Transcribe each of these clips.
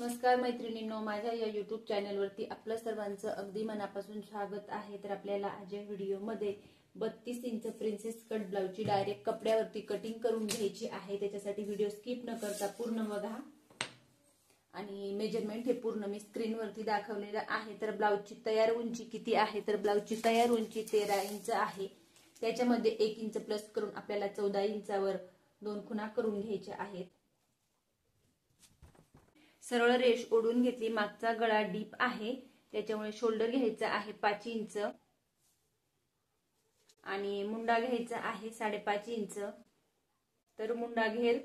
नमस्कार मैत्रिणींनो, माझ्या या YouTube चॅनलवरती आपलं सर्वांचं अगदी मनापासून स्वागत आहे। तर आपल्याला आज या व्हिडिओमध्ये 32 इंच प्रिन्सेस कट ब्लाउजची डायरेक्ट कपड्यावरती कटिंग करून घ्यायची आहे। त्याच्यासाठी व्हिडिओ स्किप न करता पूर्ण बघा आणि मेजरमेंट हे पूर्ण मी स्क्रीनवरती दाखवलेलं आहे। तर ब्लाउजची तयार उंची किती आहे? तर ब्लाउजची तयार उंची 13 इंच आहे। त्याच्यामध्ये 1 इंच प्लस करून आपल्याला 14 इंचावर 2 खुणा करून घ्यायच्या आहेत। सरळ रेष ओढून घेतली। मागचा गळा डीप आहे त्याच्यामुळे शोल्डर घ्यायचा आहे 5 इंच आणि मुंडा घ्यायचा आहे 5.5 इंच। तर मुंडा घेर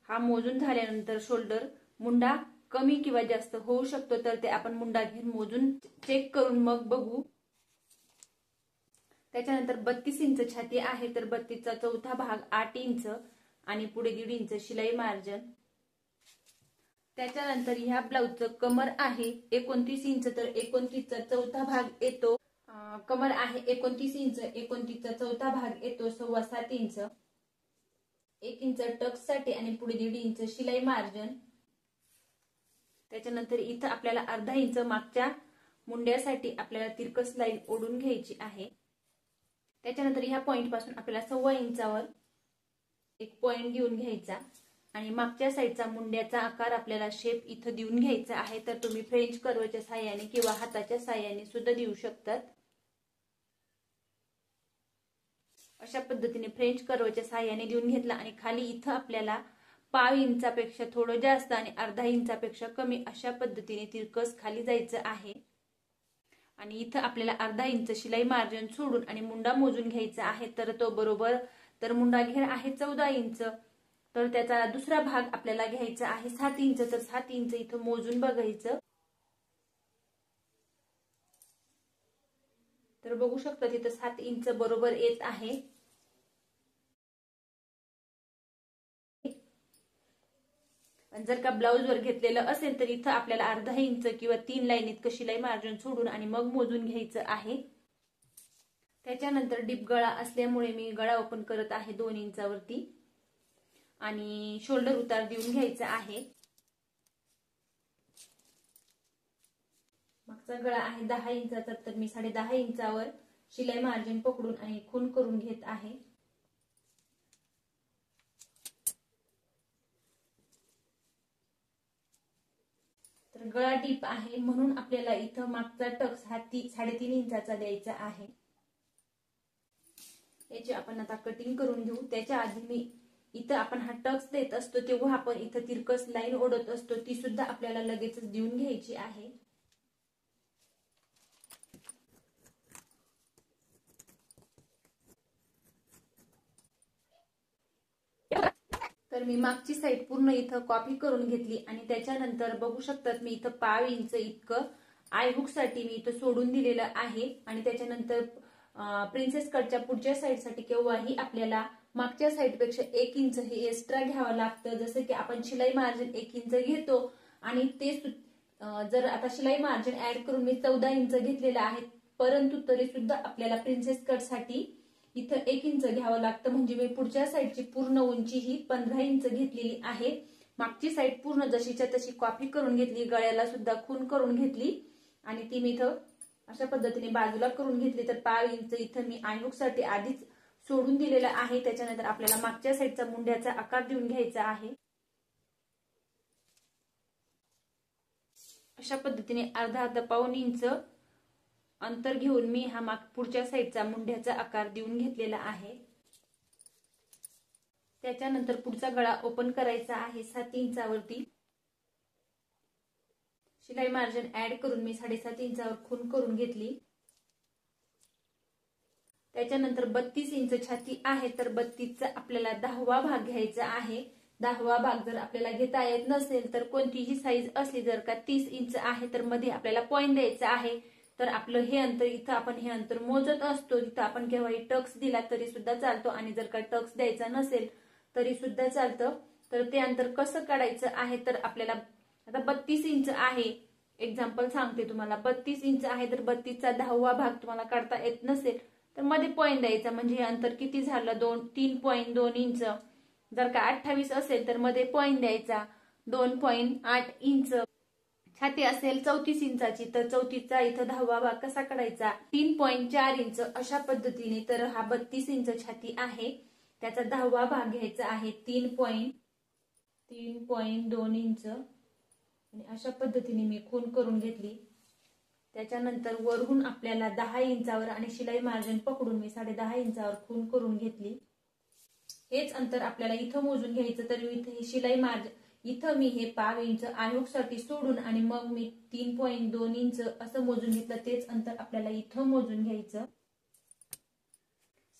हा मोजून झाल्यानंतर शोल्डर मुंडा कमी किंवा जास्त होऊ शकतो, तर ते आपण मुंडा घेर मोजून चेक करून मग बघू। त्याच्यानंतर 32 इंच छाती आहे, तर 32 चा चौथा भाग 8 इंच आणि पुढे 1.5 इंच शिलाई मार्जिन। त्याच्यानंतर ह्या ब्लाउजचं कमर आहे 29 इंच, तर 29 चा चौथा भाग येतो कमर आहे 29 इंच, 29 चा चौथा भाग येतो 7.25 इंच। 1 इंच टक्स साठी आणि पुढे 1.5 इंच शिलाई मार्जिन। त्याच्यानंतर इथं आपल्याला अर्धा इंच मागच्या मुंड्यासाठी आपल्याला तिरकस लाईन ओढून घ्यायची आहे। त्याच्यानंतर ह्या पॉइंट पासून आपल्याला 1.25 इंचावर एक पॉइंट घेऊन घ्यायचा आणि मागच्या साईडचा मुंड्याचा आकार आपल्याला शेप इथं देऊन घ्यायचा आहे। तर तुम्ही फ्रेंच कर्वच्या सहाय्याने किंवा हाताच्या सहाय्याने सुद्धा देऊ शकतात। अशा पद्धतीने फ्रेंच कर्वच्या सहाय्याने देऊन घेतला आणि खाली इथं आपल्याला 0.5 इंचापेक्षा थोडं जास्त आणि अर्धा इंचापेक्षा कमी अशा पद्धतीने तिरकस खाली जायचं आहे। आणि इथं आपल्याला अर्धा इंच शिलाई मार्जिन सोडून आणि मुंडा मोजून घ्यायचा आहे। तर तो बरोबर तर मुंडा घेर आहे 14 इंच, तर त्याचा दुसरा भाग आपल्याला घ्यायचा आहे 7 इंच। तर 7 इंच इथं मोजून बघायचं। तर बघू शकता तिथं 7 इंच बरोबर येत आहे। जर का ब्लाउज वर घेतलेलं असेल तर इथं आपल्याला अर्धा इंच किंवा 3 लाईन इतकं शिलाई मार्जिन सोडून आणि मग मोजून घ्यायचं आहे। त्याच्यानंतर डीप गळा असल्यामुळे मी गळा ओपन करत आहे 2 इंचावरती आणि शोल्डर उतार देऊन घ्यायचा आहे। मागचा गळा आहे 10 इंचाचा, तर मी 10.5 इंचावर शिलाई मार्जिन पकडून आणि खून करून घेत आहे। तर गळा डीप आहे म्हणून आपल्याला इथं मागचा टक्स हा 3.5 इंचाचा द्यायचा आहे। याची आपण आता कटिंग करून घेऊ। त्याच्या आधी मी इथं आपण हा टक्स देत असतो तेव्हा आपण इथं तिरकस लाईन ओढत असतो, ती सुद्धा आपल्याला लगेचच देऊन घ्यायची आहे। तर मी मागची साईड पूर्ण इथं कॉपी करून घेतली आणि त्याच्यानंतर बघू शकतात मी इथं 0.5 इंच इतकं आय हुक साठी मी इथं सोडून दिलेलं आहे। आणि त्याच्यानंतर प्रिन्सेस कटच्या पुढच्या साईड साठी केव्हाही आपल्याला मागच्या साईड पेक्षा 1 इंच हे एक्स्ट्रा घ्यावं लागतं। जसं की आपण शिलाई मार्जिन 1 इंच घेतो आणि ते जर आता शिलाई मार्जिन ऍड करून मी 14 इंच घेतलेलं आहे, परंतु तरी सुद्धा आपल्याला प्रिन्सेस कट साठी इथं 1 इंच घ्यावं लागतं। म्हणजे मी पुढच्या साईडची पूर्ण उंची ही 15 इंच घेतलेली आहे। मागची साईड पूर्ण जशीच्या तशी कॉपी करून घेतली, गळ्याला सुद्धा खून करून घेतली आणि ती मी इथं अशा पद्धतीने बाजूला करून घेतली। तर 0.5 इंच इथं मी आयहुक साठी आधीच सोडून दिलेला आहे। त्याच्यानंतर आपल्याला मागच्या साईडचा मुंड्याचा आकार देऊन घ्यायचा आहे। अशा पद्धतीने अर्धा 1.5 इंच अंतर घेऊन मी हा पुढच्या साईडचा मुंड्याचा आकार देऊन घेतलेला आहे। त्याच्यानंतर पुढचा गळा ओपन करायचा आहे 7 इंचावरती। शिलाई मार्जिन ऍड करून मी 7.5 इंचावर खून करून घेतली। त्याच्यानंतर 32 इंच छाती आहे, तर 32 चा आपल्याला 10वा भाग घ्यायचा आहे। 10वा भाग जर आपल्याला घेता येत नसेल तर कोणतीही साईज असली, जर का 30 इंच आहे तर मध्ये आपल्याला पॉइंट द्यायचा आहे। तर आपलं हे अंतर इथं आपण हे अंतर मोजत असतो, तिथं आपण केव्हाही टक्स दिला तरी सुद्धा चालतो आणि जर का टक्स द्यायचा नसेल तरी सुद्धा चालतं। तर ते अंतर कसं काढायचं आहे? तर आपल्याला आता 32 इंच आहे, एक्झाम्पल सांगते तुम्हाला, 32 इंच आहे तर 32 चा 10वा भाग तुम्हाला काढता येत नसेल तर मध्ये पॉइंट द्यायचा। म्हणजे हे अंतर किती झालं? 3.2 इंच। जर का 28 असेल तर मध्ये पॉइंट द्यायचा 2.8 इंच। छाती असेल 34 इंचाची तर 34चा इथं 10वा भाग कसा काढायचा 3.4 इंच अशा पद्धतीने। तर हा 32 इंच छाती आहे, त्याचा 10वा भाग घ्यायचा आहे 3.2 इंच आणि अशा पद्धतीने मी खूण करून घेतली। त्याच्यानंतर वरून आपल्याला 10 इंचावर आणि शिलाई मार्जिन पकडून मी 10.5 इंचावर खूण करून घेतली। हेच अंतर आपल्याला इथं मोजून घ्यायचं। तर इथे ही शिलाई मार्जिन इथं मी हे पाव इंच आयोगसाठी सोडून आणि मग मी 3.2 इंच असं मोजून घेतलं, तेच अंतर आपल्याला इथं मोजून घ्यायचं।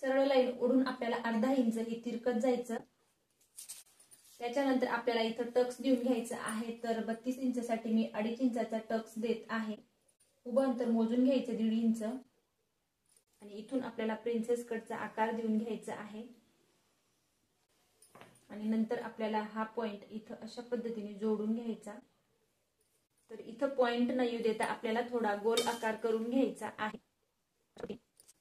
सरळ लाईन ओढून आपल्याला अर्धा इंच हे तिरकत जायचं। त्याच्यानंतर आपल्याला इथं टक्स देऊन घ्यायचं आहे। तर 32 इंचासाठी मी 2.5 इंचाचा टक्स देत आहे। उभं अंतर मोजून घ्यायचं 1.5 इंच आणि इथून आपल्याला प्रिन्सेस कटचा आकार देऊन घ्यायचा आहे। आणि नंतर आपल्याला हा पॉइंट इथं अशा पद्धतीने जोडून घ्यायचा। तर इथं पॉइंट न येऊ देता आपल्याला थोडा गोल आकार करून घ्यायचा आहे।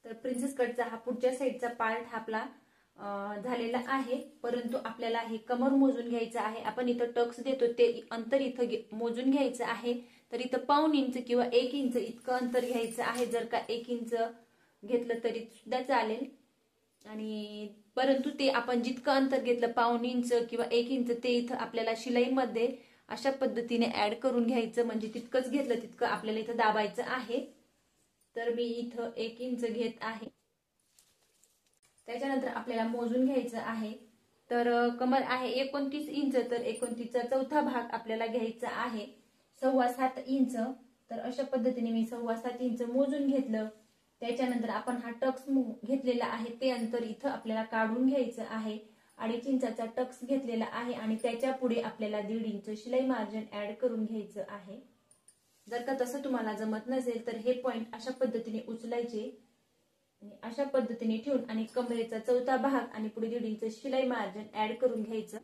तर प्रिन्सेस कटचा हा पुढच्या साईडचा पार्ट आपला झालेला आहे, परंतु आपल्याला हे कमर मोजून घ्यायचं आहे। आपण इथं टक्स देतो ते अंतर इथं मोजून घ्यायचं आहे। तर इथं 1.5 इंच किंवा 1 इंच इतकं अंतर घ्यायचं आहे। जर का 1 इंच घेतलं तरी सुद्धा चालेल, आणि परंतु ते आपण जितकं अंतर घेतलं 1.5 इंच किंवा 1 इंच ते इथं आपल्याला शिलाईमध्ये अशा पद्धतीने ऍड करून घ्यायचं, म्हणजे तितकंच घेतलं तितकं आपल्याला इथं दाबायचं आहे। तर मी इथं 1 इंच घेत आहे। त्याच्यानंतर आपल्याला मोजून घ्यायचं आहे। तर कमर आहे 29 इंच, तर 29चा चौथा भाग आपल्याला घ्यायचा आहे 7.25 इंच। तर अशा पद्धतीने मी 7.25 इंच मोजून घेतलं। त्याच्यानंतर आपण हा टक्स घेतलेला आहे ते अंतर इथं आपल्याला काढून घ्यायचं आहे। 2.5 इंचाचा टक्स घेतलेला आहे आणि त्याच्या पुढे आपल्याला 1.5 इंच शिलाई मार्जिन ऍड करून घ्यायचं आहे। जर का तसं तुम्हाला जमत नसेल तर हे पॉइंट अशा पद्धतीने उचलायचे आणि अशा पद्धतीने ठेवून आणि कमरेचा चौथा भाग आणि पुढे 1.5 इंच शिलाई मार्जिन ऍड करून घ्यायचं।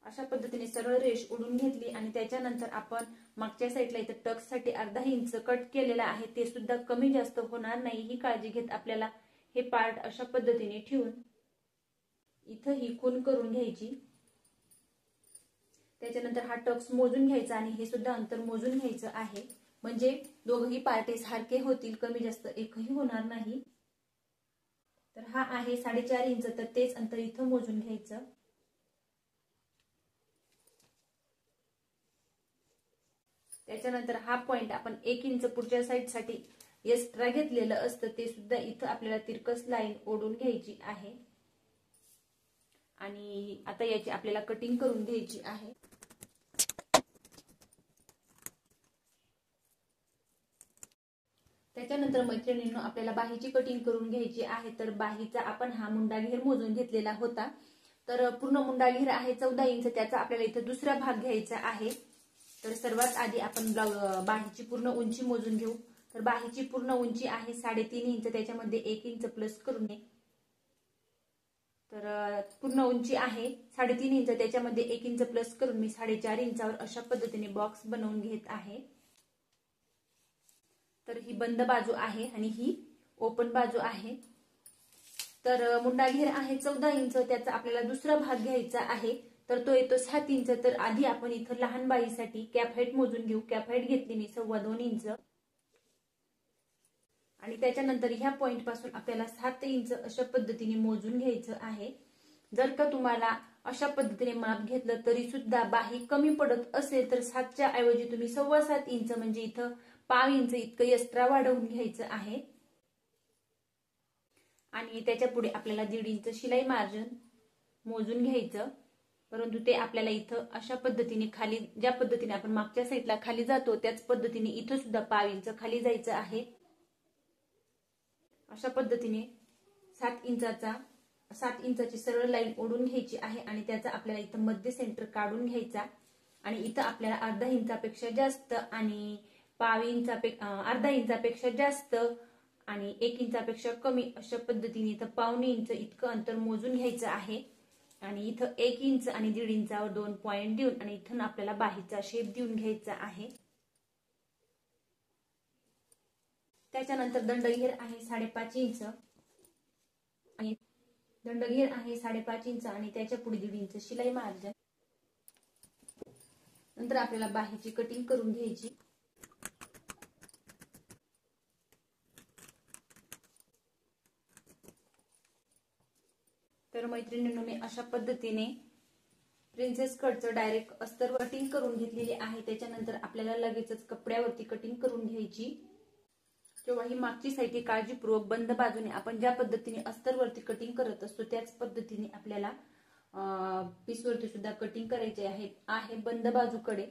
अशा पद्धतीने सरळ रेष ओढून घेतली आणि त्याच्यानंतर आपण मागच्या साईडला इथं टक्स साठी अर्धा इंच कट केलेला आहे, ते सुद्धा कमी जास्त होणार नाही ही काळजी घेत आपल्याला हे पार्ट अशा पद्धतीने ठेवून इथं ही खूण करून घ्यायची। त्याच्यानंतर हा टक्स मोजून घ्यायचा आणि हे सुद्धा अंतर मोजून घ्यायचं आहे, म्हणजे दोघही पार्ट सारखे होतील, कमी जास्त एकही होणार नाही। तर हा आहे 4.5 इंच, तर तेच अंतर इथं मोजून घ्यायचं। त्याच्यानंतर हा पॉइंट आपण 1 इंच पुढच्या साइड साठी एक्स्ट्रा घेतलेलं असतं, ते सुद्धा इथं आपल्याला तिरकस लाईन ओढून घ्यायची आहे आणि आता याची आपल्याला कटिंग करून घ्यायची आहे। त्याच्यानंतर मैत्रिणींनो आपल्याला बाहीची कटिंग करून घ्यायची आहे। तर बाहीचा आपण हा मुंडा घेर मोजून घेतलेला होता, तर पूर्ण मुंडा घेर आहे 14 इंच, त्याचा आपल्याला इथं दुसरा भाग घ्यायचा आहे। तर सर्वात आधी आपण बाहीची पूर्ण उंची मोजून घेऊ। तर बाहीची पूर्ण उंची आहे 3.5 इंच, त्याच्यामध्ये 1 इंच प्लस करून घे। तर पूर्ण उंची आहे 3.5 इंच, त्याच्यामध्ये 1 इंच प्लस करून मी 4.5 इंचावर अशा पद्धतीने बॉक्स बनवून घेत आहे। तर ही बंद बाजू आहे आणि ही ओपन बाजू आहे। तर मुंडा घेर आहे 14 इंच, त्याचा आपल्याला दुसरा भाग घ्यायचा आहे, तर तो येतो 7 इंच। तर आधी आपण इथं लहान बाईसाठी कॅप हाईट मोजून घेऊ। कॅप हाईट घेतली मी 2.25 इंच आणि त्याच्यानंतर ह्या पॉइंट पासून आपल्याला 7 इंच अशा पद्धतीने मोजून घ्यायचं आहे। जर का तुम्हाला अशा पद्धतीने माप घेतलं तरी सुद्धा बाही कमी पडत असेल तर 7च्या ऐवजी तुम्ही 7.25 इंच म्हणजे इथं 1/2 इंच इतकं एक्स्ट्रा वाढवून घ्यायचं आहे आणि त्याच्या पुढे आपल्याला 1.5 इंच शिलाई मार्जिन मोजून घ्यायचं। परंतु ते आपल्याला इथं अशा पद्धतीने खाली, ज्या पद्धतीने आपण मागच्या साईडला खाली जातो त्याच पद्धतीने इथं सुद्धा 1/2 इंच खाली जायचं आहे। अशा पद्धतीने 7 इंचाची सरळ लाईन ओढून घ्यायची आहे आणि त्याचा आपल्याला इथं मध्य सेंटर काढून घ्यायचा आणि इथं आपल्याला अर्धा इंचापेक्षा जास्त आणि अर्धा इंचापेक्षा जास्त आणि 1 इंचापेक्षा कमी अशा पद्धतीने इथं 1/2 इंच इतकं अंतर मोजून घ्यायचं आहे आणि इथं 1 इंच आणि 1.5 इंचावर 2 पॉइंट देऊन आणि इथून आपल्याला बाहीचा शेप देऊन घ्यायचा आहे। त्याच्यानंतर दंडघेर आहे 5.5 इंच आणि दंडघेर आहे 5.5 इंच आणि त्याच्या पुढे 1.5 इंच शिलाई मार्जिन। नंतर आपल्याला बाहीची कटिंग करून घ्यायची। तर मैत्रिणींनो, मी अशा पद्धतीने प्रिन्सेस कटचं डायरेक्ट अस्तर कटिंग करून घेतलेली आहे। त्याच्यानंतर आपल्याला लगेचच कपड्यावरती कटिंग करून घ्यायची। तेव्हा ही मागची साईड ही काळजीपूर्वक बंद बाजूने आपण ज्या पद्धतीने अस्तरवरती कटिंग करत असतो त्याच पद्धतीने आपल्याला पीसवरती सुद्धा कटिंग करायचे आहे बंद बाजूकडे।